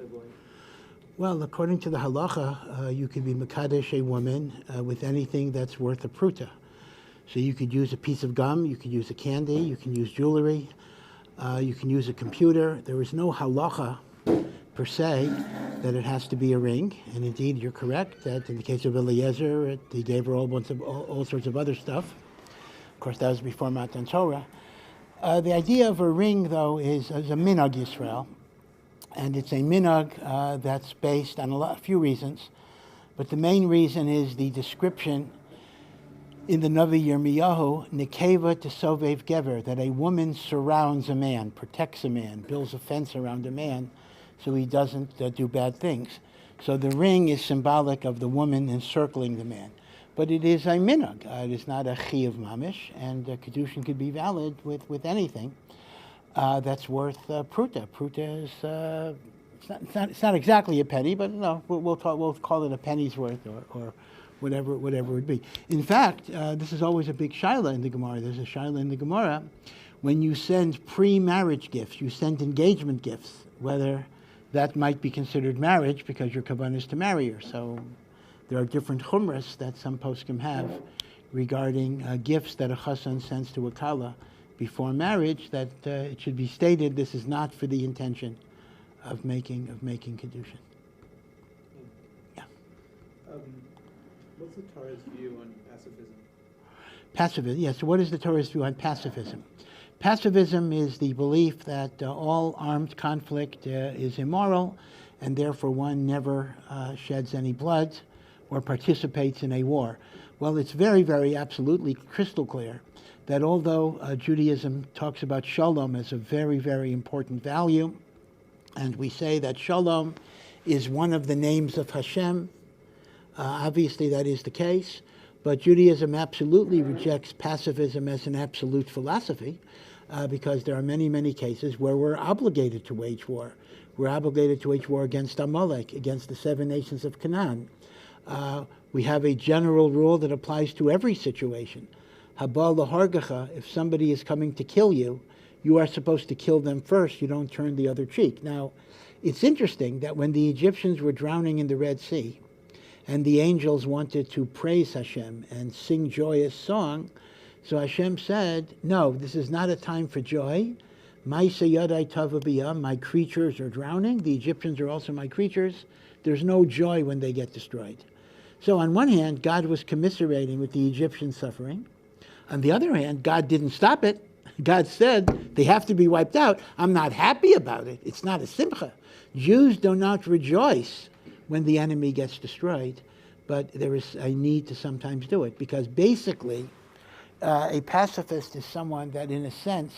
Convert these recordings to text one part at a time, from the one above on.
sibling? Well, according to the halacha, you could be mekadesh a woman with anything that's worth a pruta. So you could use a piece of gum, you could use a candy, you can use jewelry, you can use a computer. There is no halacha per se that it has to be a ring. And indeed, you're correct that in the case of Eliezer, he gave her all sorts of other stuff. Of course, that was before Matan Torah. The idea of a ring, though, is a minhag Yisrael. And it's a minhag that's based on a few reasons. But the main reason is the description in the Navi Yirmiyahu, Nekeva Tesovev Gever, that a woman surrounds a man, protects a man, builds a fence around a man so he doesn't do bad things. So the ring is symbolic of the woman encircling the man. But it is a minhag. It is not a chiyuv mamish, and kedushin could be valid with anything that's worth pruta. Pruta is it's not exactly a penny, but no, we'll call it a penny's worth or whatever it would be. In fact, this is always a big shaila in the Gemara. There's a shaila in the Gemara when you send pre-marriage gifts, you send engagement gifts, whether that might be considered marriage because your kavanah is to marry her. So there are different chumras that some poskim have regarding gifts that a chassan sends to a kala before marriage, that it should be stated this is not for the intention of making kedushin. Yeah. What's the Torah's view on pacifism? Pacifism, yes. So what is the Torah's view on pacifism? Pacifism is the belief that all armed conflict is immoral, and therefore one never sheds any blood or participates in a war. Well, it's very, very absolutely crystal clear that although Judaism talks about shalom as a very, very important value, and we say that shalom is one of the names of Hashem, obviously that is the case, but Judaism absolutely rejects pacifism as an absolute philosophy because there are many, many cases where we're obligated to wage war. We're obligated to wage war against Amalek, against the 7 nations of Canaan. We have a general rule that applies to every situation. Haba lahargacha, if somebody is coming to kill you, you are supposed to kill them first. You don't turn the other cheek. Now, it's interesting that when the Egyptians were drowning in the Red Sea, and the angels wanted to praise Hashem and sing joyous song, so Hashem said, no, this is not a time for joy. My sayadai tavabiyah, my creatures are drowning. The Egyptians are also my creatures. There's no joy when they get destroyed. So on one hand, God was commiserating with the Egyptian suffering. On the other hand, God didn't stop it. God said they have to be wiped out. I'm not happy about it. It's not a simcha. Jews do not rejoice when the enemy gets destroyed, but there is a need to sometimes do it, because basically a pacifist is someone that in a sense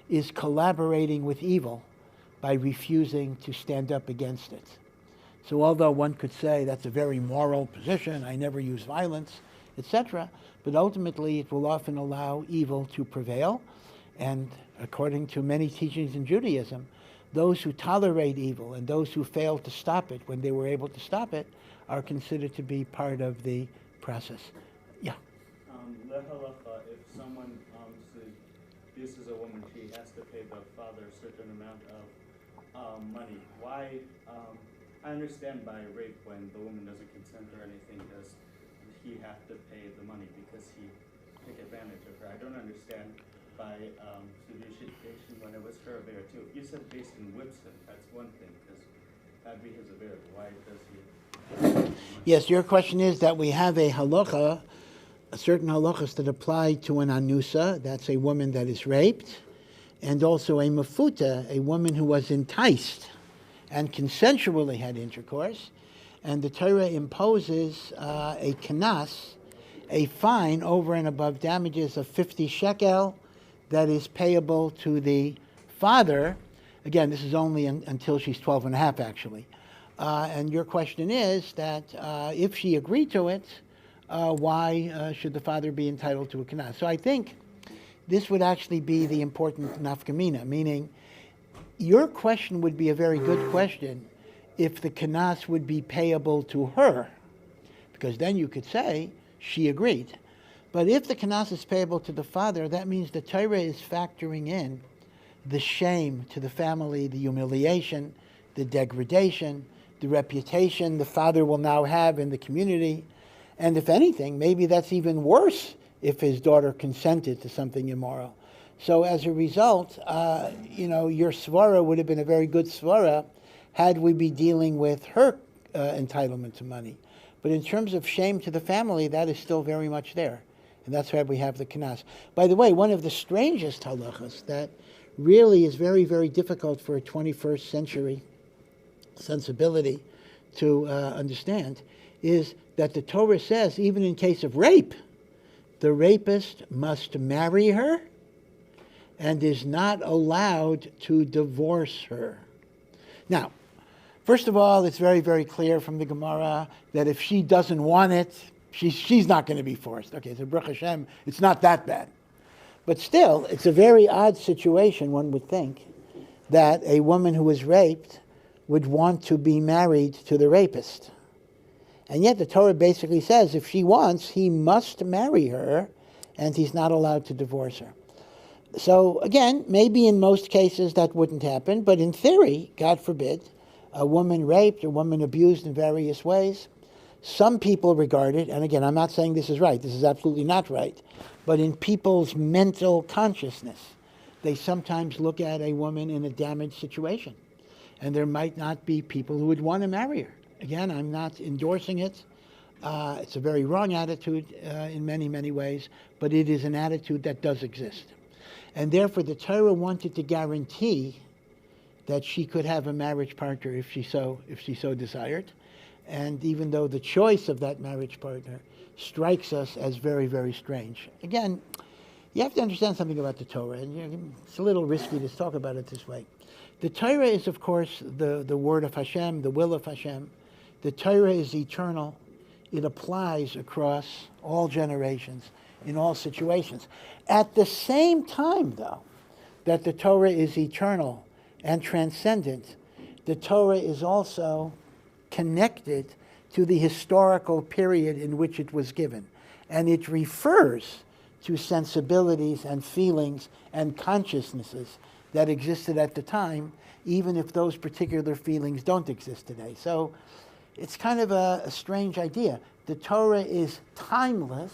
is collaborating with evil by refusing to stand up against it. So although one could say that's a very moral position, I never use violence, etc., but ultimately it will often allow evil to prevail. And according to many teachings in Judaism, those who tolerate evil and those who fail to stop it when they were able to stop it are considered to be part of the process. Yeah. The halacha, if someone abuses a woman, she has to pay the father a certain amount of money. Why? I understand by rape when the woman doesn't consent or anything, does he have to pay the money because he took advantage of her? I don't understand by seduction when it was her affair too. You said based in Whitson, that's one thing, because that'd be his affair. Why does he? Yes, your question is that we have a halacha, a certain halachas that apply to an anusa, that's a woman that is raped, and also a mafuta, a woman who was enticed and consensually had intercourse, and the Torah imposes a kanas, a fine over and above damages of 50 shekel that is payable to the father. Again, this is only until she's 12 and a half, actually. And your question is that if she agreed to it, why should the father be entitled to a kanas? So I think this would actually be the important nafkamina, meaning your question would be a very good question if the kanas would be payable to her, because then you could say she agreed. But if the kanas is payable to the father, that means the Torah is factoring in the shame to the family, the humiliation, the degradation, the reputation the father will now have in the community. And if anything, maybe that's even worse if his daughter consented to something immoral. So as a result, your svara would have been a very good svara had we be dealing with her entitlement to money. But in terms of shame to the family, that is still very much there. And that's why we have the kanas. By the way, one of the strangest halachas that really is very, very difficult for a 21st century sensibility to understand is that the Torah says, even in case of rape, the rapist must marry her and is not allowed to divorce her. Now, first of all, it's very, very clear from the Gemara that if she doesn't want it, she's not going to be forced. Okay, so Baruch Hashem, it's not that bad. But still, it's a very odd situation, one would think, that a woman who was raped would want to be married to the rapist. And yet the Torah basically says if she wants, he must marry her, and he's not allowed to divorce her. So again, maybe in most cases that wouldn't happen, but in theory, God forbid, a woman raped, a woman abused in various ways, some people regard it, and again, I'm not saying this is right, this is absolutely not right, but in people's mental consciousness, they sometimes look at a woman in a damaged situation. And there might not be people who would want to marry her. Again, I'm not endorsing it. It's a very wrong attitude in many, many ways, but it is an attitude that does exist. And therefore, the Torah wanted to guarantee that she could have a marriage partner if she so desired. And even though the choice of that marriage partner strikes us as very, very strange. Again, you have to understand something about the Torah, and it's a little risky to talk about it this way. The Torah is, of course, the word of Hashem, the will of Hashem. The Torah is eternal. It applies across all generations, in all situations. At the same time, though, that the Torah is eternal and transcendent, the Torah is also connected to the historical period in which it was given. And it refers to sensibilities and feelings and consciousnesses that existed at the time, even if those particular feelings don't exist today. So it's kind of a strange idea. The Torah is timeless,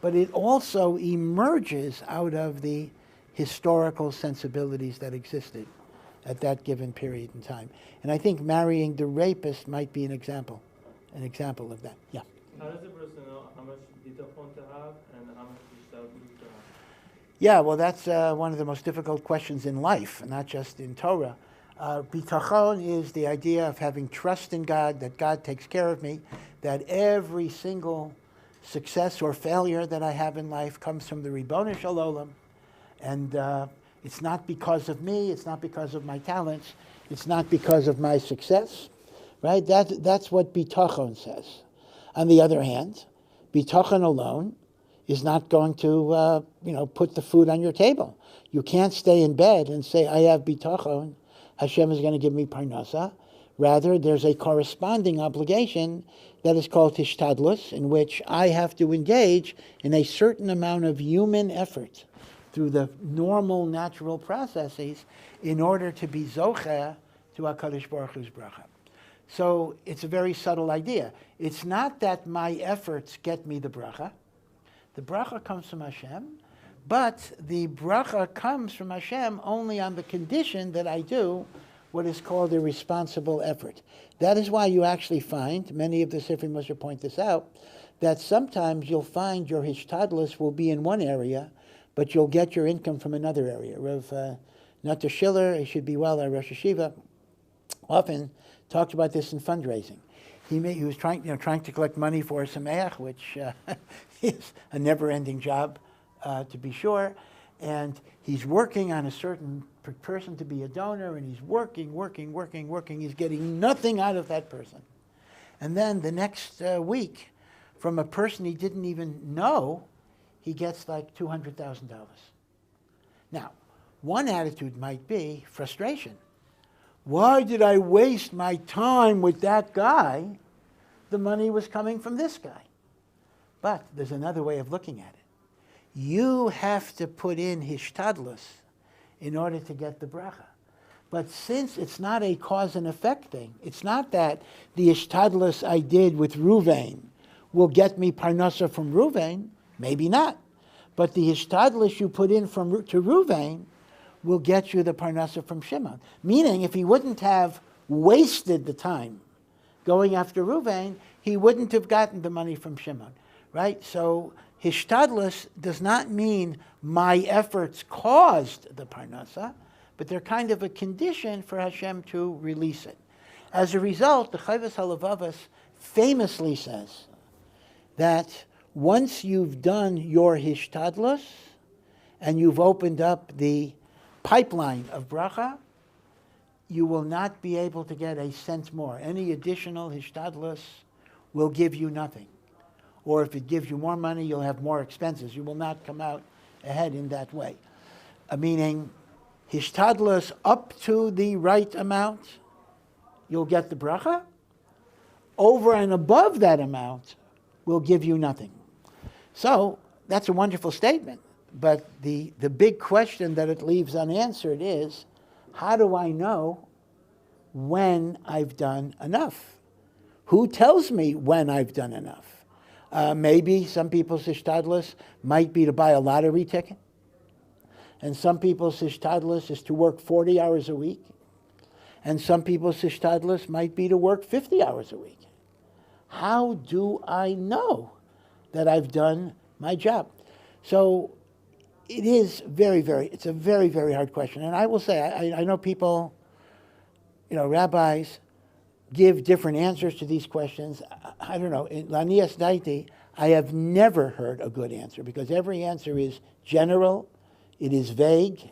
but it also emerges out of the historical sensibilities that existed at that given period in time. And I think marrying the rapist might be an example of that. Yeah. How does a person know how much bitachon to have and how much hishtadlus to have? Yeah, well, that's one of the most difficult questions in life, not just in Torah. Bitachon is the idea of having trust in God, that God takes care of me, that every single success or failure that I have in life comes from the Ribono Shel Olam, and it's not because of me, it's not because of my talents, it's not because of my success, right? That's what Bitachon says. On the other hand, Bitachon alone is not going to, put the food on your table. You can't stay in bed and say, I have Bitachon, Hashem is going to give me parnasa. Rather, there's a corresponding obligation that is called Hishtadlus, in which I have to engage in a certain amount of human effort through the normal, natural processes in order to be zocheh to HaKadosh Baruch Hu's bracha. So it's a very subtle idea. It's not that my efforts get me the bracha. The bracha comes from Hashem, but the bracha comes from Hashem only on the condition that I do what is called a responsible effort. That is why you actually find, many of the Sifrim Moshe point this out, that sometimes you'll find your Hishtadlus will be in one area, but you'll get your income from another area. Rav Nata Schiller, he should be well, our Rosh Hashiva, often talked about this in fundraising. He was trying to collect money for Ohr Somayach, which is a never-ending job, to be sure. And he's working on a certain person to be a donor, and he's working. He's getting nothing out of that person. And then the next week, from a person he didn't even know, he gets like $200,000. Now, one attitude might be frustration. Why did I waste my time with that guy? The money was coming from this guy. But there's another way of looking at it. You have to put in Hishtadlus in order to get the bracha. But since it's not a cause and effect thing, it's not that the Hishtadlus I did with Ruvain will get me parnasa from Ruvain, maybe not. But the Hishtadlus you put in to Ruvain will get you the parnasa from Shimon. Meaning, if he wouldn't have wasted the time going after Ruvain, he wouldn't have gotten the money from Shimon, right? So Hishtadlus does not mean my efforts caused the parnasa, but they're kind of a condition for Hashem to release it. As a result, the Chovos HaLevavos famously says that once you've done your Hishtadlus and you've opened up the pipeline of bracha, you will not be able to get a cent more. Any additional Hishtadlus will give you nothing. Or if it gives you more money, you'll have more expenses. You will not come out ahead in that way. Meaning, Hishtadlus up to the right amount, you'll get the bracha. Over and above that amount will give you nothing. So, that's a wonderful statement. But the big question that it leaves unanswered is, how do I know when I've done enough? Who tells me when I've done enough? Maybe some people's Hishtadlus might be to buy a lottery ticket. And some people's Hishtadlus is to work 40 hours a week. And some people's Hishtadlus might be to work 50 hours a week. How do I know that I've done my job? So it is it's a very, very hard question. And I will say, I know people, rabbis give different answers to these questions. I don't know. In Lanias Daiti, I have never heard a good answer because every answer is general, it is vague,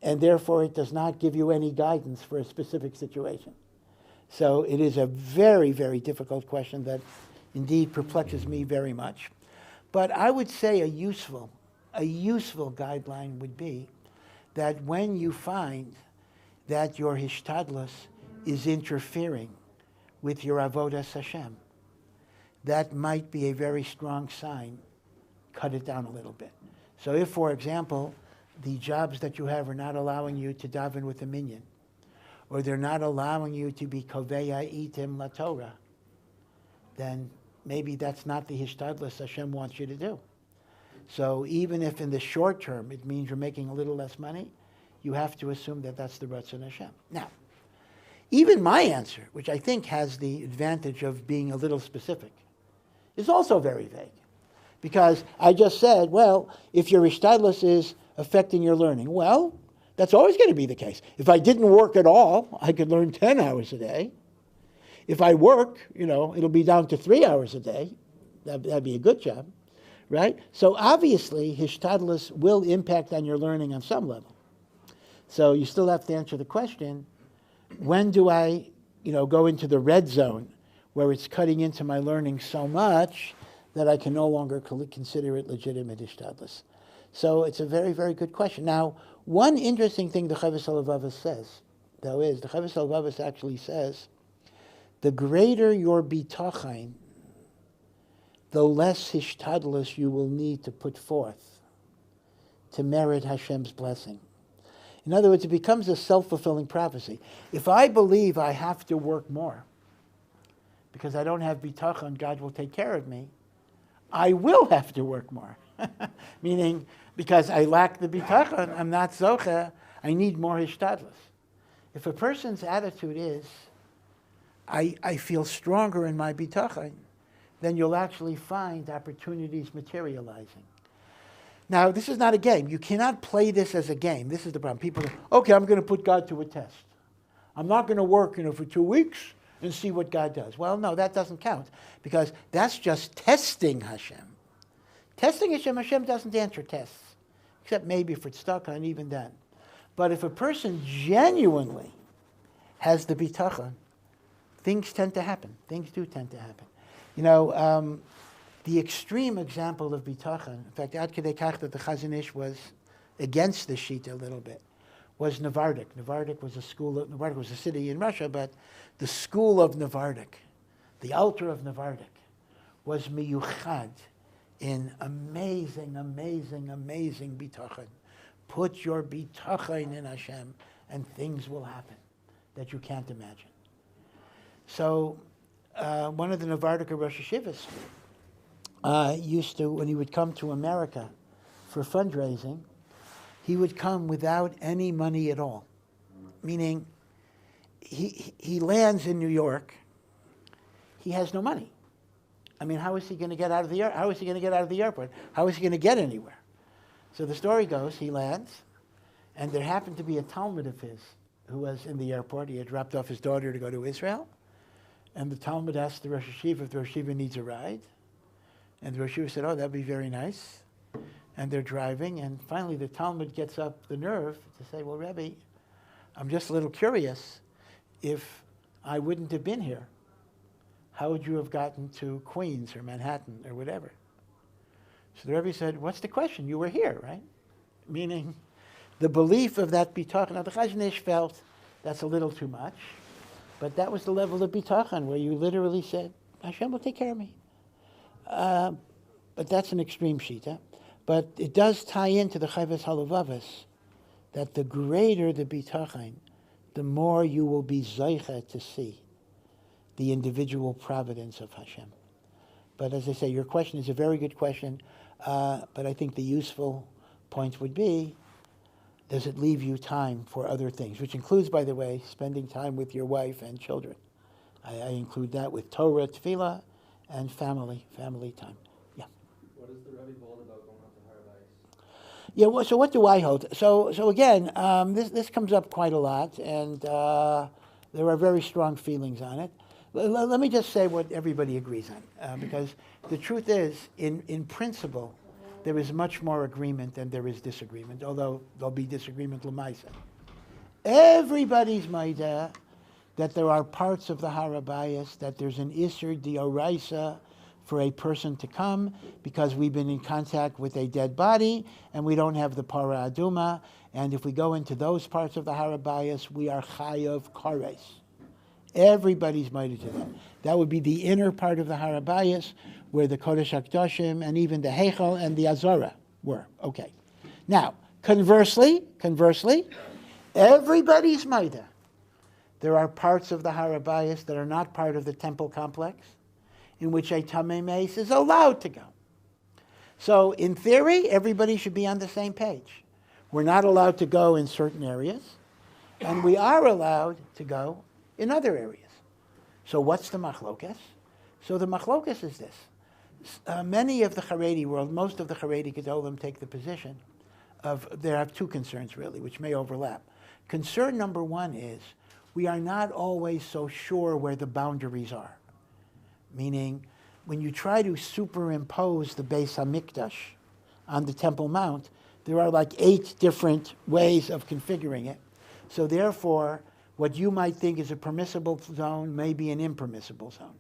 and therefore it does not give you any guidance for a specific situation. So it is a very, very difficult question that indeed perplexes me very much. But I would say a useful guideline would be that when you find that your Hishtadlus is interfering with your avodas Hashem, that might be a very strong sign. Cut it down a little bit. So if, for example, the jobs that you have are not allowing you to daven with a minyan, or they're not allowing you to be koveya itim la Torah, then maybe that's not the Hishtadlus Hashem wants you to do. So even if in the short term it means you're making a little less money, you have to assume that that's the Ratzon Hashem. Now, even my answer, which I think has the advantage of being a little specific, is also very vague. Because I just said, well, if your Hishtadlus is affecting your learning, well, that's always going to be the case. If I didn't work at all, I could learn 10 hours a day. If I work, it'll be down to 3 hours a day. That'd be a good job, right? So obviously, Hishtadlus will impact on your learning on some level. So you still have to answer the question, when do I, go into the red zone where it's cutting into my learning so much that I can no longer consider it legitimate Hishtadlus? So it's a very, very good question. Now, one interesting thing the Chovos HaLevavos says, though, is the Chovos HaLevavos actually says, the greater your bitachon, the less Hishtadlus you will need to put forth to merit Hashem's blessing. In other words, it becomes a self-fulfilling prophecy. If I believe I have to work more because I don't have bitachon, God will take care of me, I will have to work more. Meaning, because I lack the bitachon, I'm not zocheh, I need more Hishtadlus. If a person's attitude is, I feel stronger in my bitachon, then you'll actually find opportunities materializing. Now, this is not a game. You cannot play this as a game. This is the problem. People say, okay, I'm going to put God to a test. I'm not going to work for 2 weeks and see what God does. Well, no, that doesn't count because that's just testing Hashem. Testing Hashem doesn't answer tests, except maybe if it's stuck on, even then. But if a person genuinely has the bitachon, things tend to happen. Things do tend to happen. The extreme example of bitachon, in fact, ad kedei kach that the Chazon Ish was against the Shita a little bit, was Navardik. Navardik was a city in Russia, but the school of Navardik, the altar of Navardik, was miyuchad in amazing bitachon. Put your bitachon in Hashem. and things will happen that you can't imagine. So one of the Novardika Rosh Hashivas used to, when he would come to America for fundraising, he would come without any money at all. Meaning, he lands in New York, he has no money. I mean, how is he going to get out of the airport? How is he going to get out of the airport? How is he going to get anywhere? So the story goes, he lands, and there happened to be a Talmud of his who was in the airport. He had dropped off his daughter to go to Israel, and the Talmud asked the Rosh Hashiva if the Rosh Hashiva needs a ride. And the Rosh Hashiva said, oh, that'd be very nice. And they're driving, and finally the Talmud gets up the nerve to say, well, Rebbe, I'm just a little curious. If I wouldn't have been here, how would you have gotten to Queens or Manhattan or whatever? So the Rebbe said, what's the question? You were here, right? Meaning the belief of that bitachon. Now the Chazon Ish felt that's a little too much, but that was the level of bitachon where you literally said, Hashem will take care of me. But that's an extreme sheet. But it does tie into the Chayvas Halavavas that the greater the bitachon, the more you will be zeicha to see the individual providence of Hashem. But as I say, your question is a very good question, but I think the useful point would be, does it leave you time for other things? Which includes, by the way, spending time with your wife and children. I include that with Torah, tefillah, and family time. Yeah. What is the Rebbe hold about going up to Paradise? Yeah, well, so what do I hold? So again, this comes up quite a lot, and there are very strong feelings on it. Let me just say what everybody agrees on, because the truth is, in principle, there is much more agreement than there is disagreement, although there'll be disagreement l'maisa. Everybody's maida that there are parts of the harabayas, that there's an isur d'oraisa for a person to come because we've been in contact with a dead body and we don't have the para aduma, and if we go into those parts of the harabayas, we are chayav kares. Everybody's maida to that. That would be the inner part of the harabayas, where the Kodesh HaKadoshim and even the Heichal and the Azorah were. Okay. Now, conversely, everybody's maida. There are parts of the harabayas that are not part of the temple complex, in which a Tamei Meis is allowed to go. So, in theory, everybody should be on the same page. We're not allowed to go in certain areas, and we are allowed to go in other areas. So what's the machlokas? So the machlokas is this. Many of the Haredi world, most of the Haredi Gedolim take the position of, there are two concerns really, which may overlap. Concern number one is, we are not always so sure where the boundaries are. Meaning, when you try to superimpose the Beis HaMikdash on the Temple Mount, there are like 8 different ways of configuring it. So therefore, what you might think is a permissible zone may be an impermissible zone.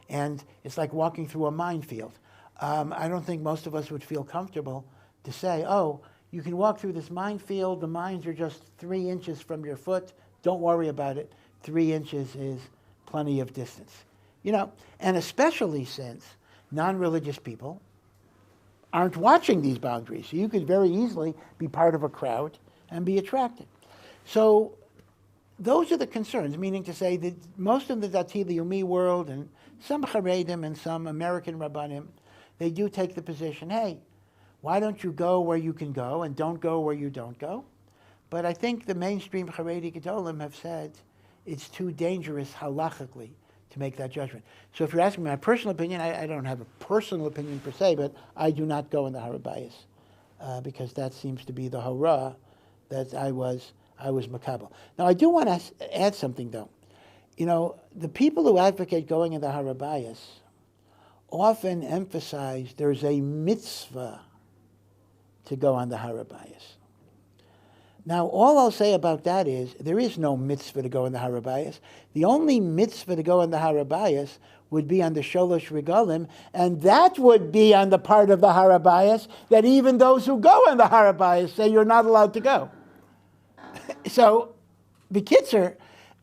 And it's like walking through a minefield. I don't think most of us would feel comfortable to say, oh, you can walk through this minefield, the mines are just 3 inches from your foot, don't worry about it, 3 inches is plenty of distance. You know, and especially since non-religious people aren't watching these boundaries. So you could very easily be part of a crowd and be attracted. So those are the concerns, meaning to say that most of the Dati Leumi world and some Haredim and some American Rabbanim, they do take the position, hey, why don't you go where you can go and don't go where you don't go? But I think the mainstream Haredi Gedolim have said it's too dangerous halachically to make that judgment. So if you're asking me my personal opinion, I don't have a personal opinion per se, but I do not go in the Harabayas because that seems to be the hora that I was makabel. Now I do want to add something though. You know, the people who advocate going in the Harabayas often emphasize there's a mitzvah to go on the Harabayas. Now, all I'll say about that is there is no mitzvah to go in the Harabayas. The only mitzvah to go in the Harabayas would be on the Sholosh Regalim, and that would be on the part of the Harabayas that even those who go in the Harabayas say you're not allowed to go. So, b'kitzer,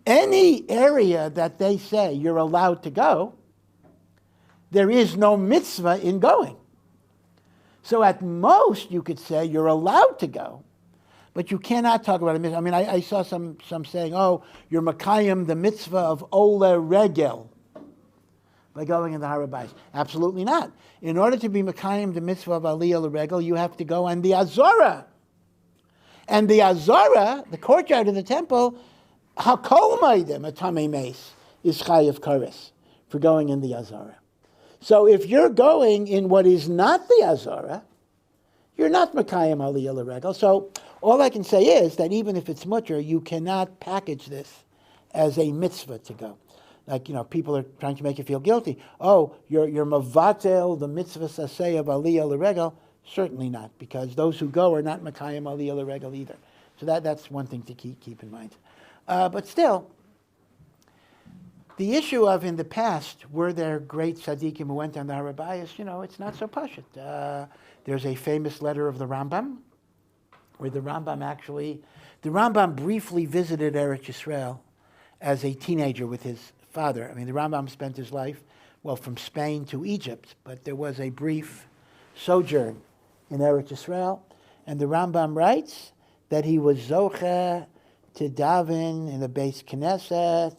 any area that they say you're allowed to go, there is no mitzvah in going. So at most you could say you're allowed to go, But you cannot talk about a mitzvah. I mean, I saw some saying, oh, you're makayim the mitzvah of ole regel by going in the Har HaBayis. Absolutely not. In order to be makayim the mitzvah of aliyah regel, you have to go on the Azorah. And the Azorah, the courtyard of the temple, hakol maidim atame meis is chayav kares for going in the Azorah. So if you're going in what is not the Azorah, you're not makayim aliyah regel. So all I can say is that even if it's mutter, you cannot package this as a mitzvah to go. Like, people are trying to make you feel guilty. Oh, you're mavatel, the mitzvah saseh of aliyah l'regel. Certainly not, because those who go are not makayim aliyah l'regel either. So that's one thing to keep in mind. But still, the issue of in the past, were there great tzaddikim who went on the Har HaBayis? It's not so pashut. There's a famous letter of the Rambam, where the Rambam briefly visited Eretz Yisrael as a teenager with his father. I mean, the Rambam spent his life, from Spain to Egypt, but there was a brief sojourn in Eretz Yisrael, and the Rambam writes that he was zocheh to daven in the Beis Knesset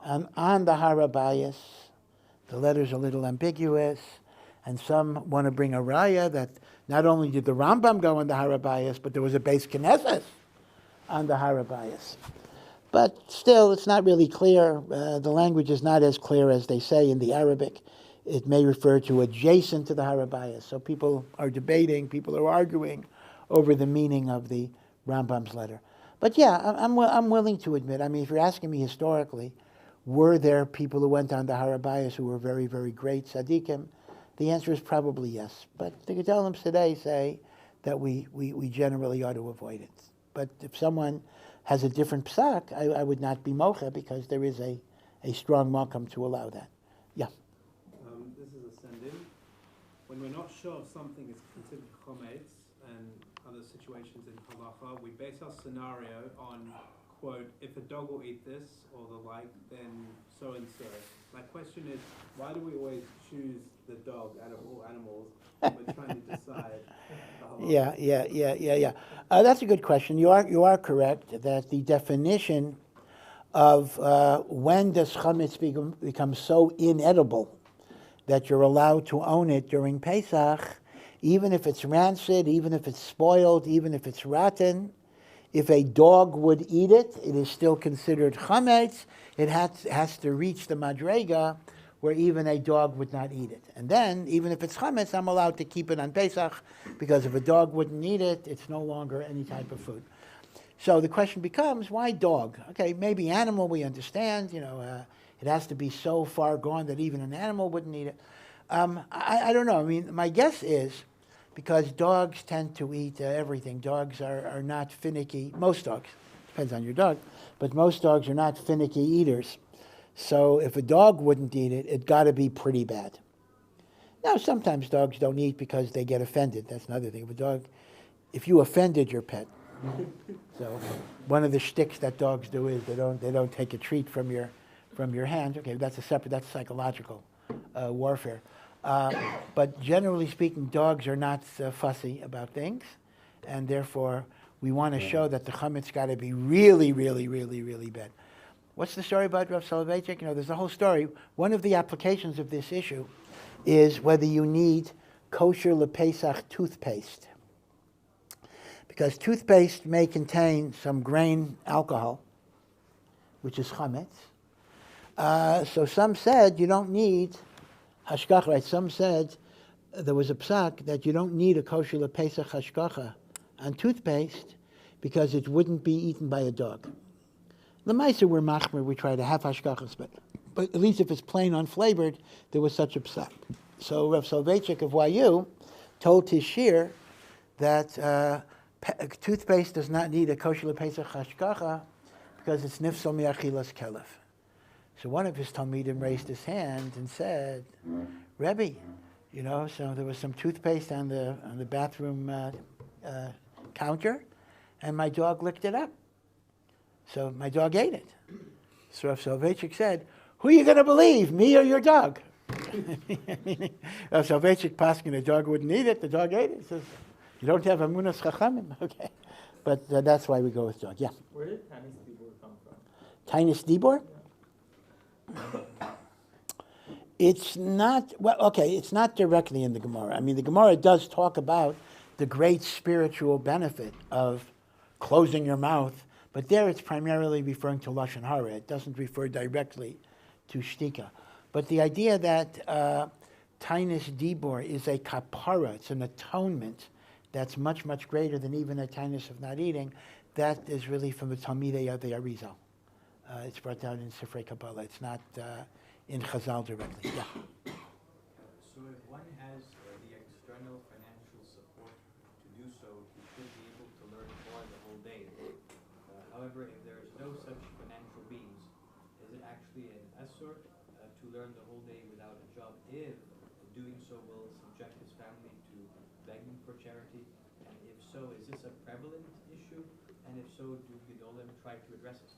on the Har HaBayis. The letter's a little ambiguous, and some want to bring a raya that not only did the Rambam go on the Har HaBayis, but there was a Beis Knesset on the Har HaBayis. But still, it's not really clear. The language is not as clear as they say in the Arabic. It may refer to adjacent to the Har HaBayis. So people are debating, people are arguing over the meaning of the Rambam's letter. But yeah, I'm willing to admit, if you're asking me historically, were there people who went on the Har HaBayis who were very, very great tzaddikim? The answer is probably yes. But the Gedolim today say that we generally ought to avoid it. But if someone has a different psak, I would not be mocha, because there is a strong makam to allow that. Yeah. This is a send-in. When we're not sure if something is considered chometz and other situations in halacha, we base our scenario on, quote, if a dog will eat this or the like, then so and so. My question is, why do we always choose the dog out of all animals when we're trying to decide the halacha? Yeah. That's a good question. You are correct that the definition of when does chametz become so inedible that you're allowed to own it during Pesach, even if it's rancid, even if it's spoiled, even if it's rotten. If a dog would eat it, it is still considered chametz. It has to reach the madrega where even a dog would not eat it. And then, even if it's chametz, I'm allowed to keep it on Pesach, because if a dog wouldn't eat it, it's no longer any type of food. So the question becomes, why dog? Okay, maybe animal we understand. It has to be so far gone that even an animal wouldn't eat it. I don't know. My guess is because dogs tend to eat everything. Dogs are not finicky. Most dogs, depends on your dog, but most dogs are not finicky eaters. So if a dog wouldn't eat it, it's got to be pretty bad. Now, sometimes dogs don't eat because they get offended. That's another thing. If you offended your pet, so one of the shticks that dogs do is they don't take a treat from your hand. Okay, that's psychological warfare. But generally speaking, dogs are not fussy about things, and therefore we want to show that the chametz got to be really, really, really, really bad. What's the story about Rav Soloveitchik? There's a whole story. One of the applications of this issue is whether you need kosher lepesach toothpaste, because toothpaste may contain some grain alcohol, which is chametz. So some said you don't need hashgacha, right? Some said there was a psak that you don't need a kosher lepesach hashgacha on toothpaste because it wouldn't be eaten by a dog. The Meiser were machmer, we try to have hashgachas, but at least if it's plain unflavored, there was such a psak. So Rav Soloveitchik of YU told his shir that toothpaste does not need a kosher lepesach hashgacha because it's nifsal mi'achilas kelef. So one of his talmidim raised his hand and said, Rebbe, so there was some toothpaste on the bathroom counter, and my dog licked it up. So my dog ate it. So Rav Soloveitchik said, who are you going to believe, me or your dog? Rav Soloveitchik paskin, the dog wouldn't eat it, the dog ate it. He says, you don't have amunas chachamim, okay. But that's why we go with dog. Yeah. Where did Taanis Dibbur come from? Taanis Dibbur? It's not, well, okay, it's not directly in the Gemara. I mean, the Gemara does talk about the great spiritual benefit of closing your mouth, but there it's primarily referring to Lashon Hara. It doesn't refer directly to Shtika. But the idea that Taanis Dibbur is a kapara, it's an atonement that's much, much greater than even a taanis of not eating, that is really from the Talmidei of the Arizal. It's brought down in Sifrei Kabbalah. It's not in Chazal directly. Yeah. So if one has the external financial support to do so, he should be able to learn Torah the whole day. However, if there is no such financial means, is it actually an asur to learn the whole day without a job if doing so will subject his family to begging for charity? And if so, is this a prevalent issue? And if so, do Gedolim try to address it?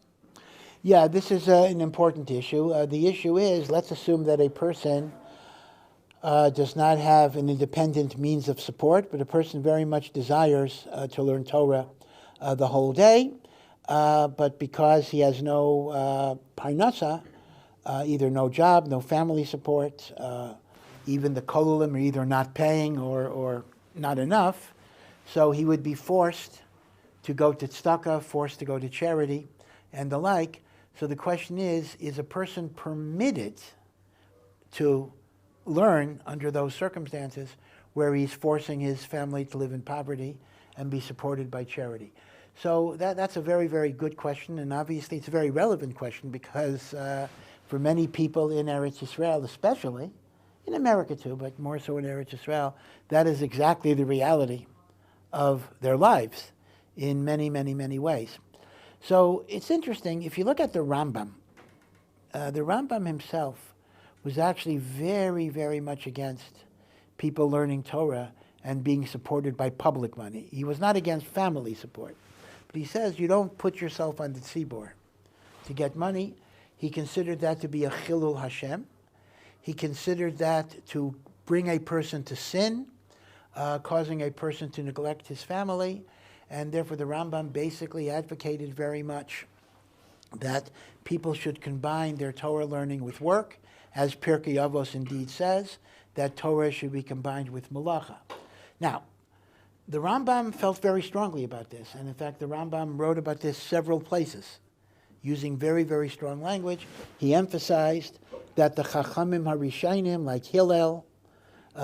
Yeah, this is an important issue. The issue is, let's assume that a person does not have an independent means of support, but a person very much desires to learn Torah the whole day, but because he has no parnasa, either no job, no family support, even the kolulim are either not paying or not enough, so he would be forced to go to tzedakah, forced to go to charity, and the like. So the question is a person permitted to learn under those circumstances where he's forcing his family to live in poverty and be supported by charity? So that's a very, very good question, and obviously it's a very relevant question because for many people in Eretz Yisrael, especially, in America too, but more so in Eretz Yisrael, that is exactly the reality of their lives in many, many, many ways. So it's interesting, if you look at the Rambam himself was actually very, very much against people learning Torah and being supported by public money. He was not against family support. But he says you don't put yourself on the tzibur to get money. He considered that to be a chilul Hashem. He considered that to bring a person to sin, causing a person to neglect his family. And therefore the Rambam basically advocated very much that people should combine their Torah learning with work. As Pirkei Avos indeed says, that Torah should be combined with malacha. Now, the Rambam felt very strongly about this. And in fact, the Rambam wrote about this several places, using very, very strong language. He emphasized that the Chachamim Harishainim, like Hillel,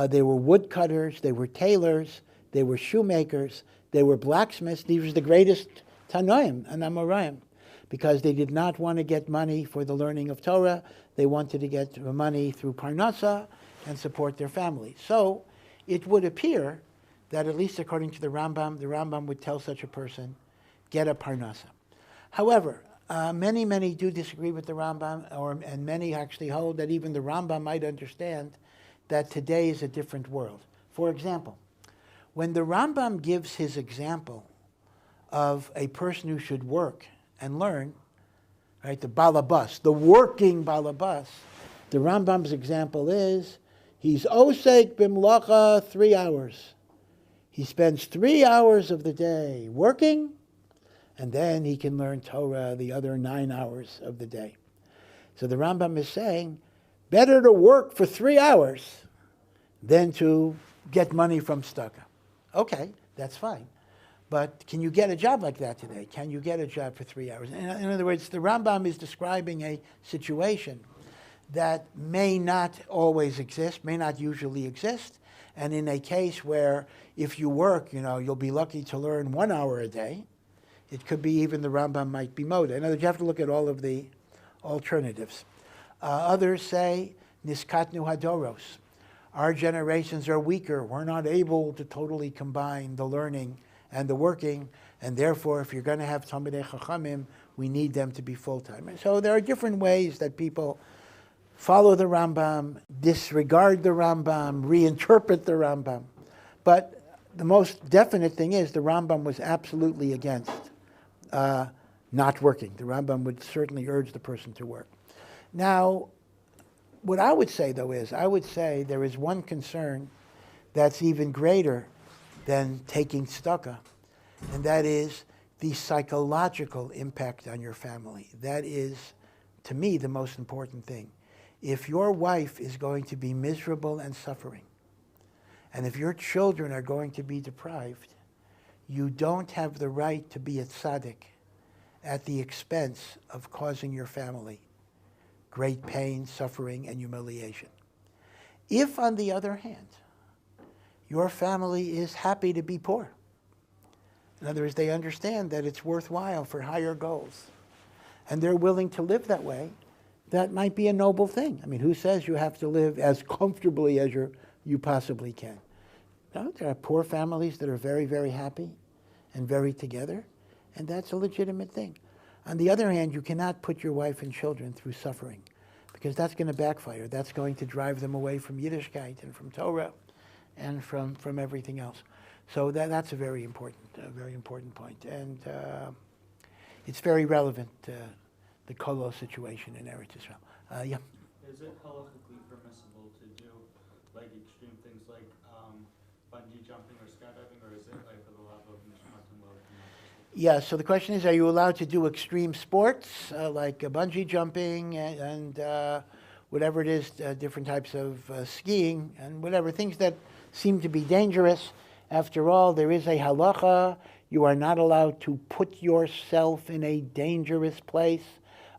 they were woodcutters, they were tailors, they were shoemakers, they were blacksmiths. These were the greatest Tanoim and Amoraim, because they did not want to get money for the learning of Torah. They wanted to get money through Parnasa and support their family. So it would appear that, at least according to the Rambam would tell such a person, get a Parnasa. However, many do disagree with the Rambam, and many actually hold that even the Rambam might understand that today is a different world. For example, when the Rambam gives his example of a person who should work and learn, right, the balabas, the working balabas, the Rambam's example is he's osek bimlacha 3 hours. He spends 3 hours of the day working, and then he can learn Torah the other 9 hours of the day. So the Rambam is saying, better to work for 3 hours than to get money from tzedakah. Okay, that's fine. But can you get a job like that today? Can you get a job for 3 hours? In other words, the Rambam is describing a situation that may not always exist, may not usually exist, and in a case where if you work, you'll be lucky to learn 1 hour a day, it could be even the Rambam might be moda. In other words, you have to look at all of the alternatives. Others say, niskatnu hadoros. Our generations are weaker. We're not able to totally combine the learning and the working, and therefore, if you're going to have Talmidei Chachamim, we need them to be full-time. And so there are different ways that people follow the Rambam, disregard the Rambam, reinterpret the Rambam. But the most definite thing is the Rambam was absolutely against not working. The Rambam would certainly urge the person to work. Now, what I would say, though, is I would say there is one concern that's even greater than taking tzedakah, and that is the psychological impact on your family. That is, to me, the most important thing. If your wife is going to be miserable and suffering, and if your children are going to be deprived, you don't have the right to be a tzaddik at the expense of causing your family great pain, suffering, and humiliation. If, on the other hand, your family is happy to be poor, in other words, they understand that it's worthwhile for higher goals, and they're willing to live that way, that might be a noble thing. I mean, who says you have to live as comfortably as you possibly can? No, there are poor families that are very, very happy and very together, and that's a legitimate thing. On the other hand, you cannot put your wife and children through suffering, because that's going to backfire. That's going to drive them away from Yiddishkeit and from Torah and from everything else. So that's a very important point. And it's very relevant, the Kolo situation in Eretz Israel. Yeah? Is it halachically permissible to do like extreme things like bungee jumping or skydiving, or is it like for the love of Nishmatim? Yeah, so the question is, are you allowed to do extreme sports like bungee jumping and whatever it is, different types of skiing and whatever, things that seem to be dangerous? After all, there is a halacha. You are not allowed to put yourself in a dangerous place.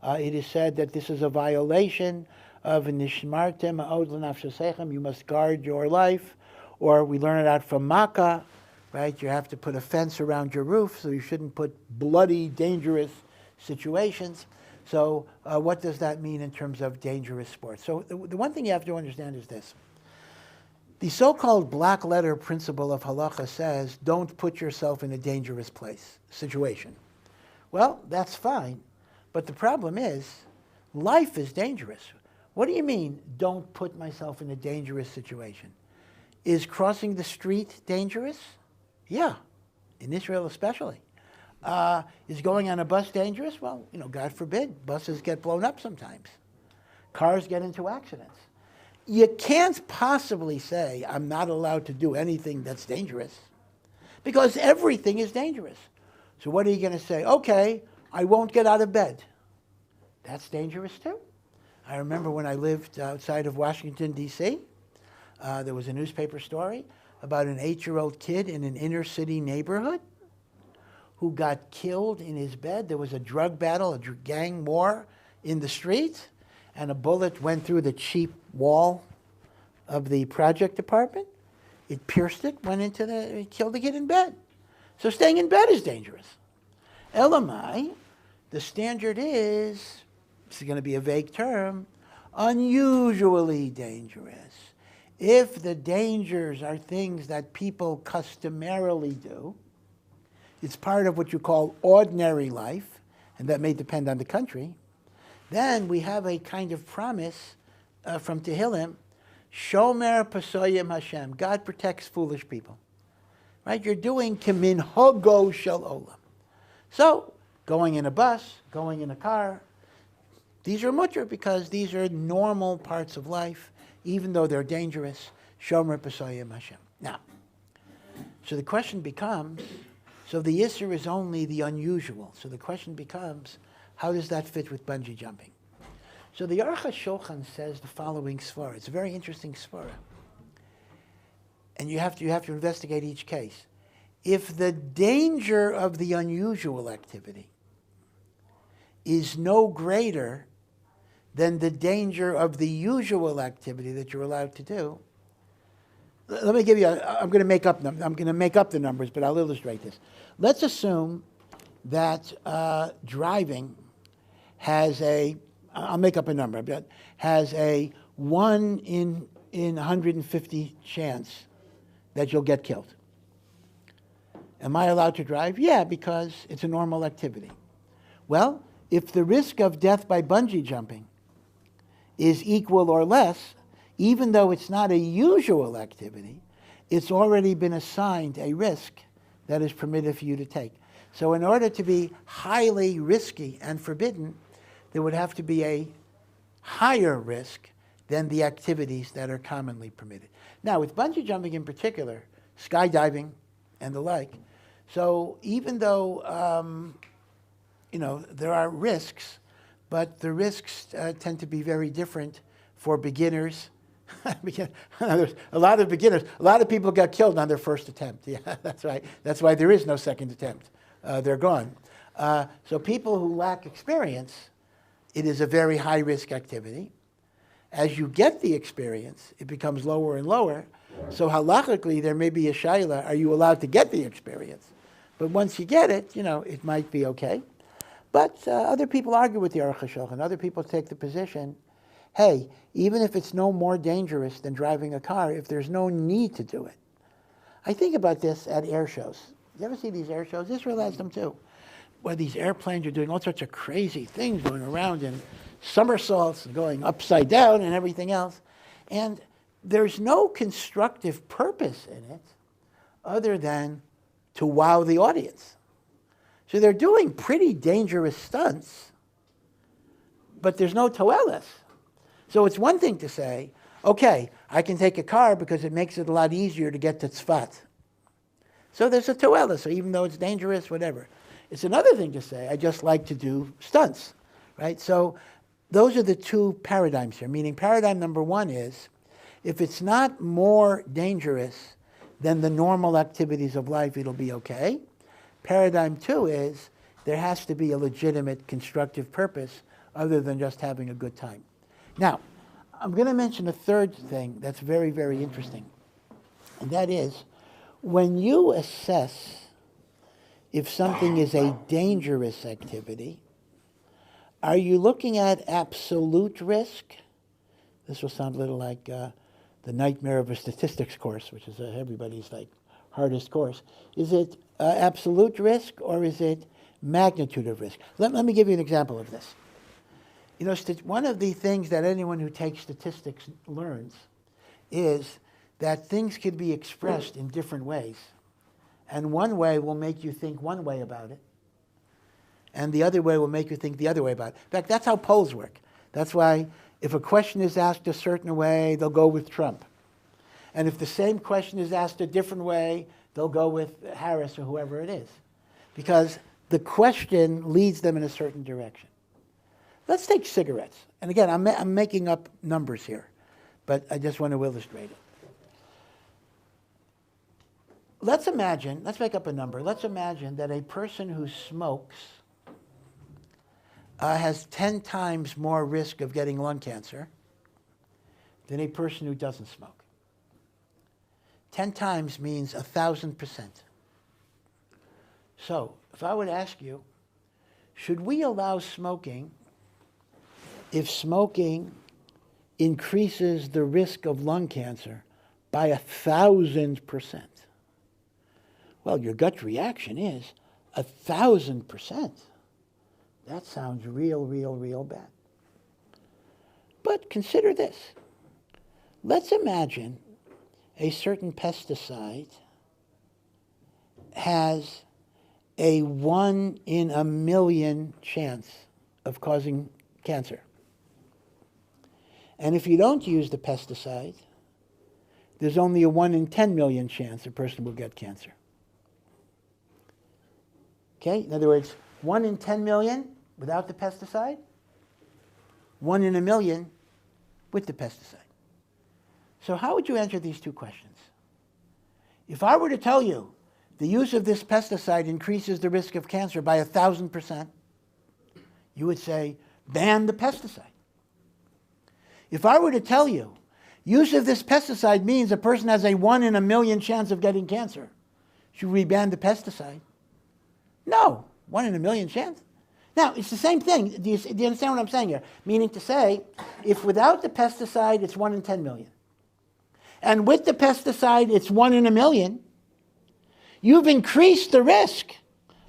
It is said that this is a violation of nishmartem ma'od l'nafshosechem. You must guard your life. Or we learn it out from Makkah, right? You have to put a fence around your roof, so you shouldn't put bloody, dangerous situations. So what does that mean in terms of dangerous sports? So the one thing you have to understand is this. The so-called black letter principle of halacha says, don't put yourself in a dangerous situation. Well, that's fine, but the problem is, life is dangerous. What do you mean, don't put myself in a dangerous situation? Is crossing the street dangerous? Yeah, in Israel especially. Is going on a bus dangerous? Well, God forbid, buses get blown up sometimes. Cars get into accidents. You can't possibly say, I'm not allowed to do anything that's dangerous, because everything is dangerous. So what are you going to say? Okay, I won't get out of bed. That's dangerous too. I remember when I lived outside of Washington, D.C., there was a newspaper story about an 8-year-old kid in an inner city neighborhood who got killed in his bed. There was a drug battle, a gang war in the street, and a bullet went through the cheap wall of the project department. It pierced it, it killed the kid in bed. So staying in bed is dangerous. Elamai, the standard is, this is going to be a vague term, unusually dangerous. If the dangers are things that people customarily do, it's part of what you call ordinary life, and that may depend on the country, then we have a kind of promise from Tehillim, Shomer Pasoyim Hashem, God protects foolish people. Right? You're doing Kiminhogo Shel Olam. So, going in a bus, going in a car, these are mutter because these are normal parts of life, even though they're dangerous. Shomer Pasoyim Hashem. Now, so the question becomes, so the Yisr is only the unusual. So the question becomes, how does that fit with bungee jumping? So the Aruch HaShulchan says the following svara. It's a very interesting svara. And you have to investigate each case. If the danger of the unusual activity is no greater than the danger of the usual activity that you're allowed to do, let me give you, I'm going to make up the numbers, but I'll illustrate this. Let's assume that driving has I'll make up a number, but has a 1 in 150 chance that you'll get killed. Am I allowed to drive? Yeah, because it's a normal activity. Well, if the risk of death by bungee jumping is equal or less, even though it's not a usual activity, it's already been assigned a risk that is permitted for you to take. So in order to be highly risky and forbidden, there would have to be a higher risk than the activities that are commonly permitted. Now, with bungee jumping in particular, skydiving and the like, So even though, there are risks, but the risks tend to be very different for beginners. There's a lot of beginners. A lot of people got killed on their first attempt. Yeah, that's right. That's why there is no second attempt. They're gone. So people who lack experience, it is a very high-risk activity. As you get the experience, it becomes lower and lower. So halachically, there may be a shaila, are you allowed to get the experience? But once you get it, it might be okay. But other people argue with the Aruch HaShulchan. Other people take the position, hey, even if it's no more dangerous than driving a car, if there's no need to do it. I think about this at air shows. You ever see these air shows? Israel has them too, where these airplanes are doing all sorts of crazy things, going around in somersaults and going upside down and everything else. And there's no constructive purpose in it other than to wow the audience. So they're doing pretty dangerous stunts, but there's no toelis. So it's one thing to say, okay, I can take a car because it makes it a lot easier to get to Tzfat. So there's a toelis, so even though it's dangerous, whatever. It's another thing to say, I just like to do stunts, right? So those are the two paradigms here, meaning paradigm number one is, if it's not more dangerous than the normal activities of life, it'll be okay. Paradigm two is, there has to be a legitimate constructive purpose other than just having a good time. Now, I'm going to mention a third thing that's very, very interesting. And that is, when you assess if something is a dangerous activity, are you looking at absolute risk? This will sound a little like the nightmare of a statistics course, which is everybody's hardest course. Is it absolute risk or is it magnitude of risk? Let me give you an example of this. One of the things that anyone who takes statistics learns is that things can be expressed in different ways. And one way will make you think one way about it, and the other way will make you think the other way about it. In fact, that's how polls work. That's why if a question is asked a certain way, they'll go with Trump. And if the same question is asked a different way, they'll go with Harris or whoever it is. Because the question leads them in a certain direction. Let's take cigarettes. And again, I'm making up numbers here, but I just want to illustrate it. Let's make up a number. Let's imagine that a person who smokes has 10 times more risk of getting lung cancer than a person who doesn't smoke. 10 times means 1,000%. So, if I would ask you, should we allow smoking if smoking increases the risk of lung cancer by 1,000%? Well, your gut reaction is 1,000%. That sounds real bad. But consider this. Let's imagine a certain pesticide has a 1 in a million chance of causing cancer. And if you don't use the pesticide, there's only a 1 in 10 million chance a person will get cancer. Okay? In other words, 1 in 10 million without the pesticide, 1 in a million with the pesticide. So how would you answer these two questions? If I were to tell you the use of this pesticide increases the risk of cancer by 1,000%, you would say, ban the pesticide. If I were to tell you use of this pesticide means a person has a 1 in a million chance of getting cancer, should we ban the pesticide? No, 1 in a million chance. Now, it's the same thing. Do you understand what I'm saying here? Meaning to say, if without the pesticide, it's 1 in 10 million. And with the pesticide, it's 1 in a million. You've increased the risk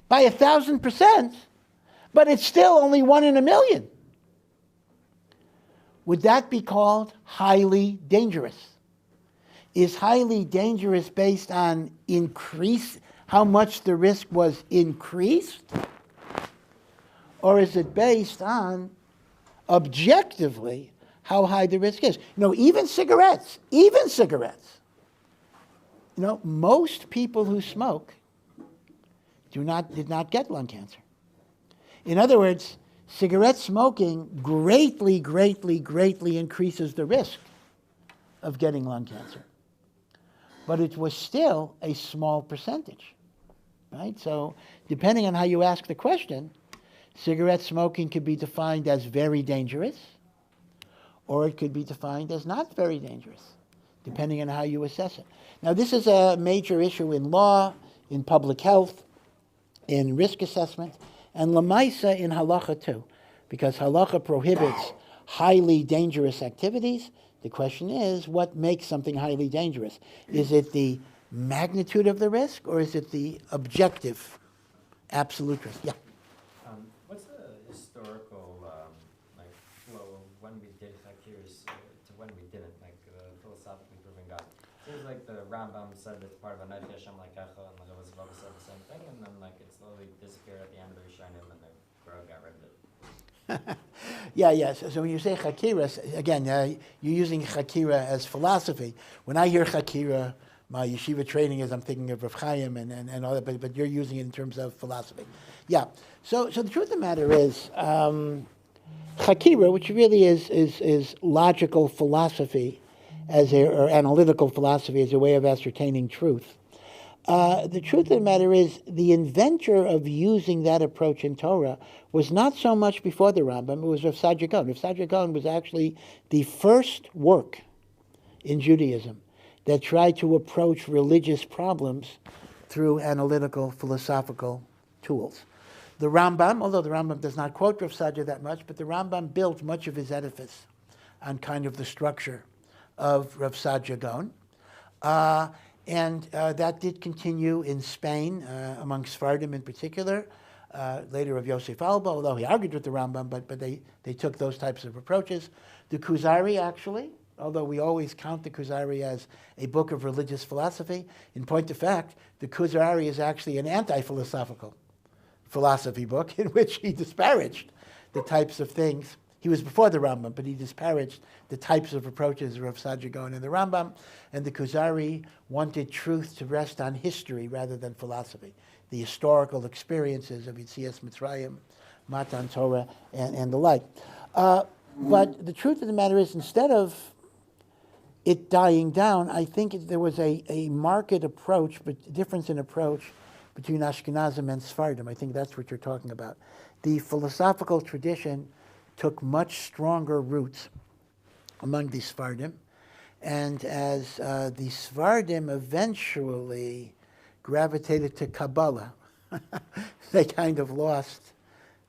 by 1,000%, but it's still only 1 in a million. Would that be called highly dangerous? Is highly dangerous based on how much the risk was increased? Or is it based on, objectively, how high the risk is? Even cigarettes, most people who smoke did not get lung cancer. In other words, cigarette smoking greatly, greatly, greatly increases the risk of getting lung cancer. But it was still a small percentage, right? So depending on how you ask the question, cigarette smoking could be defined as very dangerous, or it could be defined as not very dangerous, depending on how you assess it. Now, this is a major issue in law, in public health, in risk assessment, and lamaisa in halacha too, because halacha prohibits highly dangerous activities. The question is, what makes something highly dangerous? Is it the magnitude of the risk, or is it the objective, absolute risk? Yeah. What's the historical flow of when we did Chakiras to when we didn't, philosophically proving God? Seems like the Rambam said it's part of a Nefesh Hashem Lekacha, and the Rabbi Yitzchak said the same thing, and then it slowly disappeared at the end of the Rishonim, and the Grove got rid of it. Yeah. So when you say Chakira, again, you're using Chakira as philosophy. When I hear Chakira, my yeshiva training is I'm thinking of Rav Chaim and all that, but you're using it in terms of philosophy. Yeah. So the truth of the matter is, Chakira, which really is logical philosophy or analytical philosophy as a way of ascertaining truth. The truth of the matter is, the inventor of using that approach in Torah was not so much before the Rambam, it was Rav Saadia Gaon. Rav Saadia Gaon was actually the first work in Judaism that tried to approach religious problems through analytical, philosophical tools. The Rambam, although the Rambam does not quote Rav Saadia that much, but the Rambam built much of his edifice on kind of the structure of Rav Saadia Gaon. And that did continue in Spain, among Sephardim in particular. Later of Yosef Alba, although he argued with the Rambam, but they took those types of approaches. The Kuzari, actually, although we always count the Kuzari as a book of religious philosophy, in point of fact, the Kuzari is actually an anti-philosophical philosophy book in which he disparaged the types of things. He was before the Rambam, but he disparaged the types of approaches of Rav Saadia Gaon and the Rambam. And the Kuzari wanted truth to rest on history rather than philosophy. The historical experiences of Yetzias Mitzrayim, Matan Torah, and the like. But the truth of the matter is, instead of it dying down, I think there was a marked approach, but difference in approach between Ashkenazim and Sephardim. I think that's what you're talking about. The philosophical tradition took much stronger roots among the Sephardim, and as the Sephardim eventually gravitated to Kabbalah, they kind of lost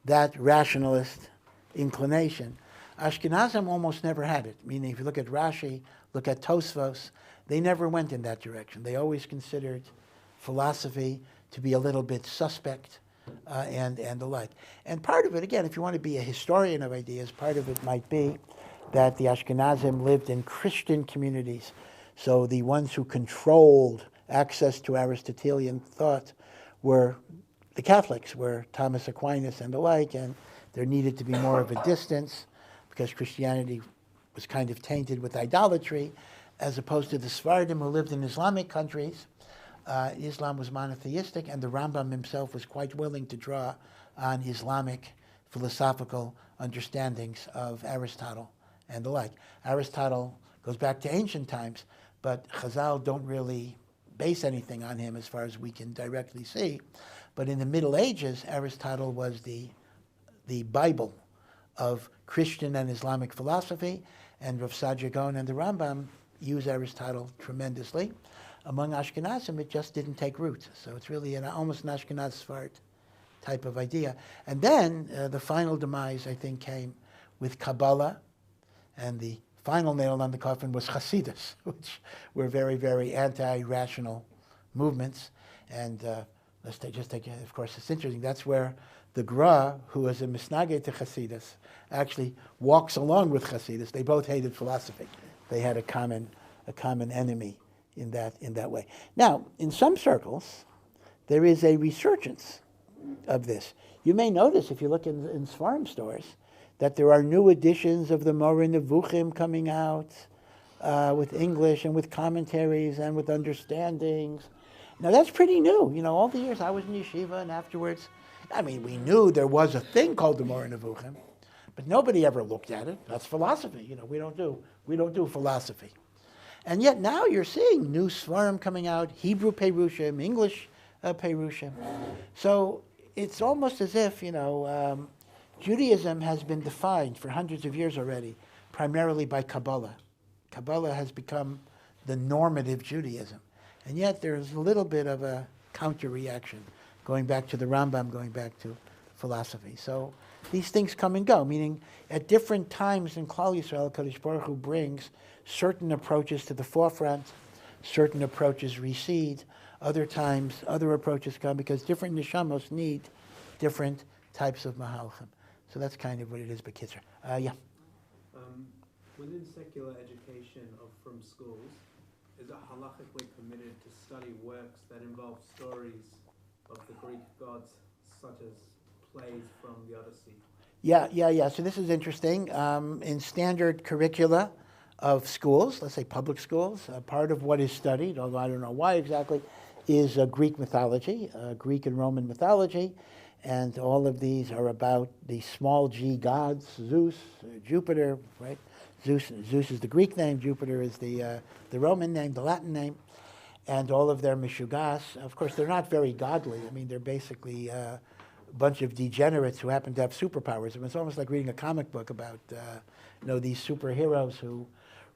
that rationalist inclination. Ashkenazim almost never had it, meaning if you look at Rashi, look at Tosfos, they never went in that direction. They always considered philosophy to be a little bit suspect, and the like. And part of it, again, if you want to be a historian of ideas, part of it might be that the Ashkenazim lived in Christian communities. So the ones who controlled access to Aristotelian thought were the Catholics, were Thomas Aquinas and the like, and there needed to be more of a distance because Christianity was kind of tainted with idolatry, as opposed to the Sephardim who lived in Islamic countries. Islam was monotheistic, and the Rambam himself was quite willing to draw on Islamic philosophical understandings of Aristotle and the like. Aristotle goes back to ancient times, but Chazal don't really base anything on him as far as we can directly see. But in the Middle Ages, Aristotle was the Bible of Christian and Islamic philosophy, and Rav Saadia Gaon and the Rambam use Aristotle tremendously. Among Ashkenazim, it just didn't take root. So it's really almost an Ashkenaz Sfard type of idea. And then the final demise, I think, came with Kabbalah, and the final nail on the coffin was Hasidus, which were very, very anti-rational movements. And let's just take, of course, it's interesting. That's where the Gra, who was a misnageh to Hasidus, actually walks along with Hasidus. They both hated philosophy. They had a common enemy in that way. Now, in some circles, there is a resurgence of this. You may notice, if you look in farm stores, that there are new editions of the Moreh Nevuchim coming out with English and with commentaries and with understandings. Now that's pretty new. All the years I was in yeshiva and afterwards, I mean, we knew there was a thing called the Moreh Nevuchim, but nobody ever looked at it. That's philosophy. We don't do philosophy. And yet now you're seeing new svarim coming out, Hebrew Perushim, English Perushim. So it's almost as if, Judaism has been defined for hundreds of years already, primarily by Kabbalah. Kabbalah has become the normative Judaism. And yet there's a little bit of a counter-reaction, going back to the Rambam, going back to philosophy. So these things come and go, meaning at different times in Klal Yisrael, Kadosh Baruch Hu brings certain approaches to the forefront, certain approaches recede, other times other approaches come because different neshamos need different types of mahalchim. So that's kind of what it is, Bekitzer. Yeah. Within secular education from schools, is it halachically permitted to study works that involve stories of the Greek gods, such as plays from the Odyssey? Yeah. So this is interesting. In standard curricula of schools, let's say public schools, part of what is studied, although I don't know why exactly, is Greek mythology, Greek and Roman mythology. And all of these are about the small g gods, Zeus, Jupiter, right? Zeus is the Greek name, Jupiter is the Roman name, the Latin name, and all of their mishugas. Of course, they're not very godly. I mean, they're basically a bunch of degenerates who happen to have superpowers. I mean, it's almost like reading a comic book about these superheroes who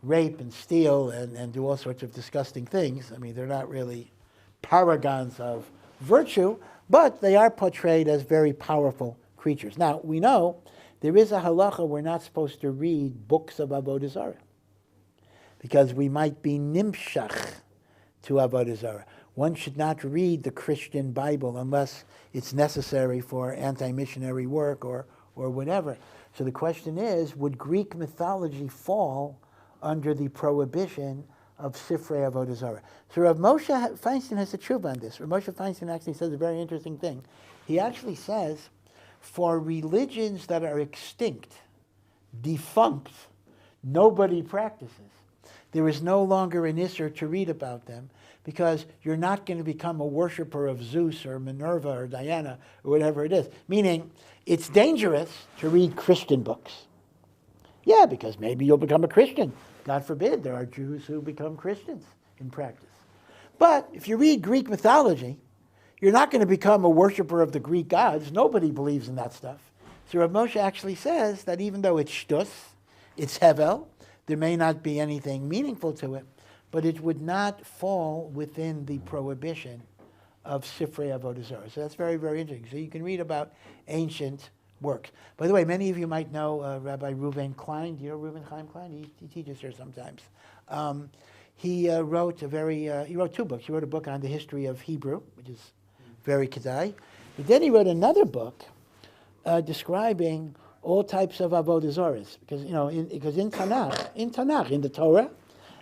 rape and steal and do all sorts of disgusting things. I mean, they're not really paragons of virtue, but they are portrayed as very powerful creatures. Now, we know there is a halacha we're not supposed to read books of Avodah Zarah because we might be nimshach to Avodah Zarah. One should not read the Christian Bible unless it's necessary for anti-missionary work or whatever. So the question is, would Greek mythology fall under the prohibition of Sifrei Avodah Zarah? So Rav Moshe Feinstein has a tshuva on this. Rav Moshe Feinstein actually says a very interesting thing. He actually says, for religions that are extinct, defunct, nobody practices. There is no longer an Isser to read about them because you're not going to become a worshiper of Zeus or Minerva or Diana or whatever it is. Meaning, it's dangerous to read Christian books. Yeah, because maybe you'll become a Christian. God forbid, there are Jews who become Christians in practice. But if you read Greek mythology, you're not going to become a worshiper of the Greek gods. Nobody believes in that stuff. So Rav Moshe actually says that even though it's shtus, it's hevel, there may not be anything meaningful to it, but it would not fall within the prohibition of Sifrei Avodah Zarah. So that's very, very interesting. So you can read about ancient works. By the way, many of you might know Rabbi Reuven Klein. Do you know Reuven Chaim Klein? He teaches here sometimes. He wrote he wrote two books. He wrote a book on the history of Hebrew, which is very kedai. But then he wrote another book describing all types of avodah zaras, because in Tanakh, in the Torah,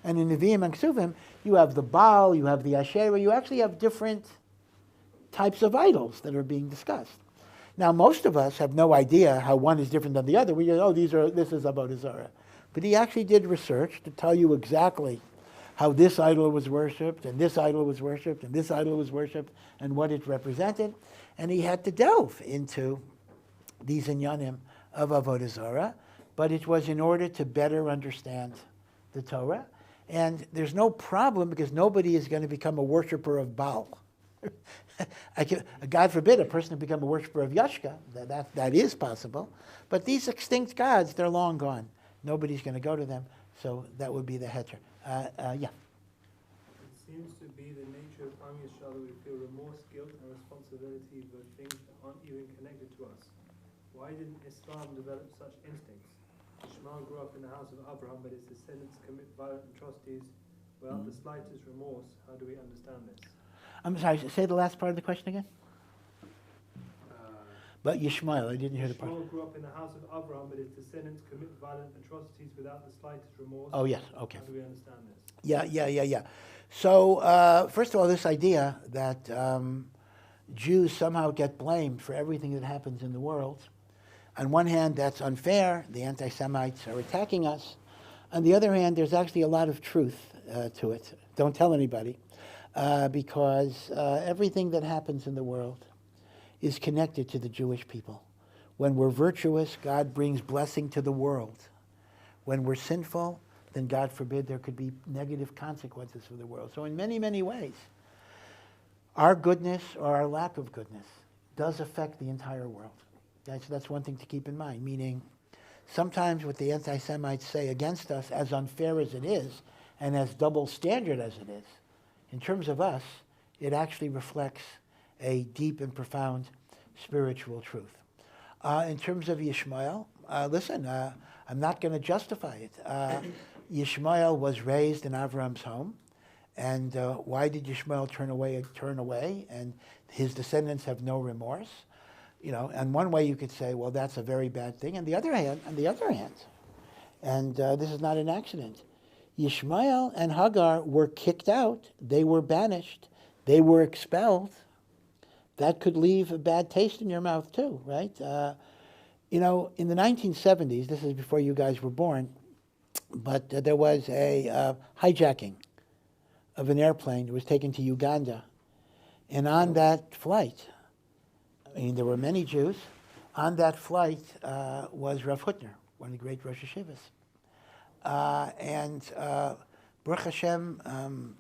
and in Nevi'im and Ksuvim, you have the Baal, you have the Asherah, you actually have different types of idols that are being discussed. Now, most of us have no idea how one is different than the other. We go, this is avodah zarah. But he actually did research to tell you exactly how this idol was worshipped, and this idol was worshipped, and this idol was worshipped, and what it represented. And he had to delve into these inyanim of avodah zarah, but it was in order to better understand the Torah. And there's no problem because nobody is going to become a worshiper of Baal. God forbid a person to become a worshiper of Yashka. That is possible. But these extinct gods, they're long gone. Nobody's going to go to them. So that would be the heter. Yeah. It seems to be the nature of Am Yisrael that we feel remorse, guilt, and responsibility for things that aren't even connected to us. Why didn't Islam develop such instincts? Ishmael grew up in the house of Avraham, but his descendants commit violent atrocities without the slightest remorse. How do we understand this? I'm sorry, say the last part of the question again? But Yishmael, I didn't hear the part. Ishmael grew up in the house of Avraham, but his descendants commit violent atrocities without the slightest remorse. Oh, yes, okay. How do we understand this? Yeah. So, first of all, this idea that Jews somehow get blamed for everything that happens in the world. On one hand, that's unfair. The anti-Semites are attacking us. On the other hand, there's actually a lot of truth to it. Don't tell anybody. because everything that happens in the world is connected to the Jewish people. When we're virtuous, God brings blessing to the world. When we're sinful, then God forbid there could be negative consequences for the world. So in many, many ways, our goodness or our lack of goodness does affect the entire world. That's one thing to keep in mind, meaning sometimes what the anti-Semites say against us, as unfair as it is, and as double standard as it is, in terms of us, it actually reflects a deep and profound spiritual truth. In terms of Yishmael, listen, I'm not going to justify it. Yishmael was raised in Avraham's home, and why did Yishmael turn away? And his descendants have no remorse. You know, and one way you could say, well, that's a very bad thing. On the other hand, and this is not an accident, Yishmael and Hagar were kicked out. They were banished. They were expelled. That could leave a bad taste in your mouth too, right? You know, in the 1970s, this is before you guys were born, but there was a hijacking of an airplane that was taken to Uganda. And on that flight, I mean, there were many Jews. On that flight was Rav Hutner, one of the great Rosh Hashivas. And Baruch Hashem,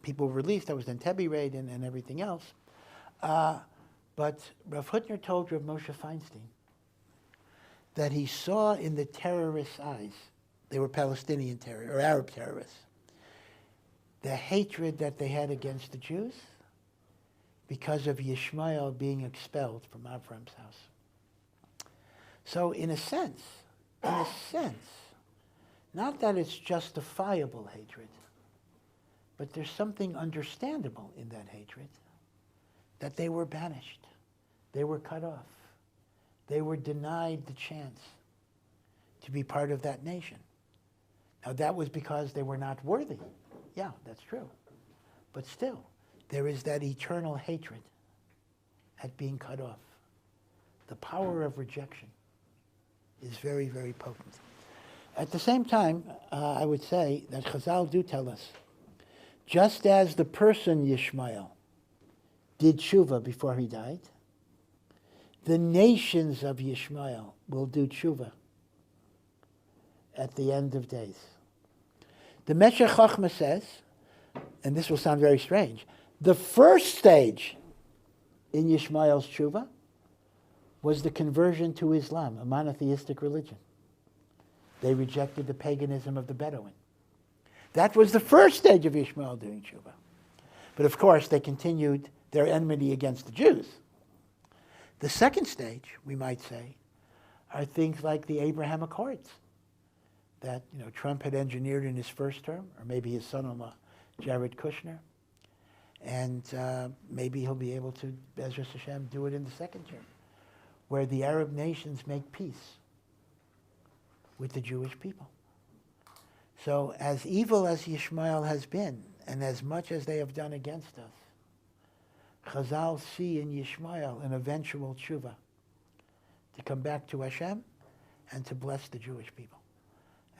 people were released. That was the Entebbe raid and everything else. But Rav Hutner told Rav Moshe Feinstein that he saw in the terrorists' eyes, they were Palestinian terrorists, or Arab terrorists, the hatred that they had against the Jews because of Yishmael being expelled from Avraham's house. So in a sense, not that it's justifiable hatred, but there's something understandable in that hatred, that they were banished, they were cut off, they were denied the chance to be part of that nation. Now that was because they were not worthy. Yeah, that's true. But still, there is that eternal hatred at being cut off. The power of rejection is very, very potent. At the same time, I would say that Chazal do tell us, just as the person Yishmael did tshuva before he died, the nations of Yishmael will do tshuva at the end of days. The Meshech Chochmah says, and this will sound very strange, the first stage in Yishmael's tshuva was the conversion to Islam, a monotheistic religion. They rejected the paganism of the Bedouin. That was the first stage of Yishmael doing tshuva. But of course, they continued their enmity against the Jews. The second stage, we might say, are things like the Abraham Accords that Trump had engineered in his first term, or maybe his son-in-law, Jared Kushner. And maybe he'll be able to, Bezras Hashem, do it in the second term, where the Arab nations make peace with the Jewish people. So as evil as Yishmael has been, and as much as they have done against us, Chazal see in Yishmael an eventual tshuva to come back to Hashem and to bless the Jewish people.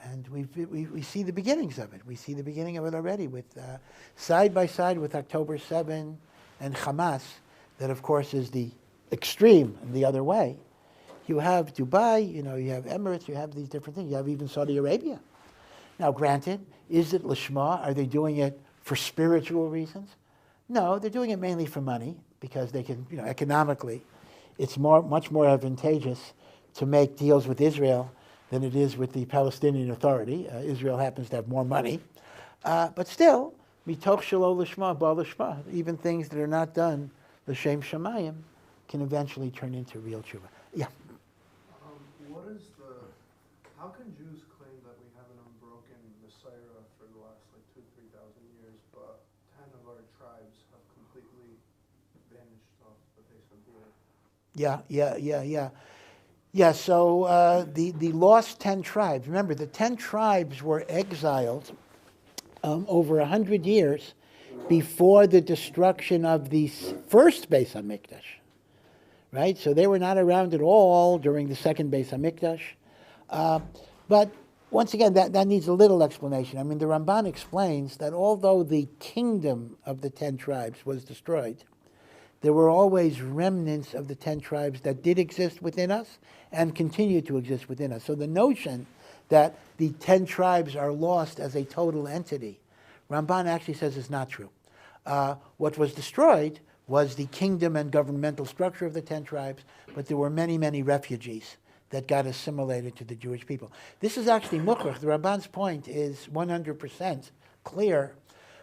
And we see the beginnings of it. We see the beginning of it already with side by side with October 7 and Hamas, that of course is the extreme and the other way. You have Dubai, you have Emirates, you have these different things. You have even Saudi Arabia. Now granted, is it Lishma? Are they doing it for spiritual reasons? No, they're doing it mainly for money, because they can, economically, it's much more advantageous to make deals with Israel than it is with the Palestinian Authority. Israel happens to have more money. But still, mitoch shelo lishma, ba lishma, even things that are not done l'shem shamayim can eventually turn into real tshuva. Yeah? How can Jews claim that we have an unbroken Messiah for the last 2,000-3,000 years, but 10 of our tribes have completely vanished off the face of the earth? Yeah, so the lost 10 tribes, remember the 10 tribes were exiled over 100 years before the destruction of the first Beis HaMikdash, right? So they were not around at all during the second Beis HaMikdash. But Once again, that needs a little explanation. I mean, the Ramban explains that although the kingdom of the 10 tribes was destroyed, there were always remnants of the 10 tribes that did exist within us and continue to exist within us. So the notion that the 10 tribes are lost as a total entity, Ramban actually says is not true. What was destroyed was the kingdom and governmental structure of the 10 tribes, but there were many, many refugees that got assimilated to the Jewish people. This is actually mukhrach. The Ramban's point is 100% clear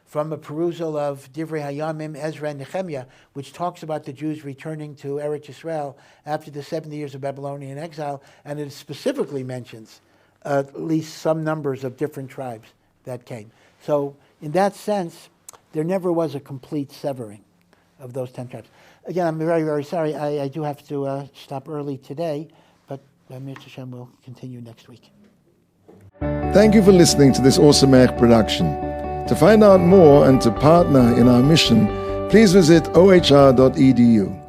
from a perusal of Divrei Hayamim, Ezra, and Nehemiah, which talks about the Jews returning to Eretz Yisrael after the 70 years of Babylonian exile, and it specifically mentions at least some numbers of different tribes that came. So in that sense, there never was a complete severing of those 10 tribes. Again, I'm very, very sorry. I do have to stop early today, but Mr. Hashem will continue next week. Thank you for listening to this Ohr Somayach production. To find out more and to partner in our mission, please visit ohr.edu.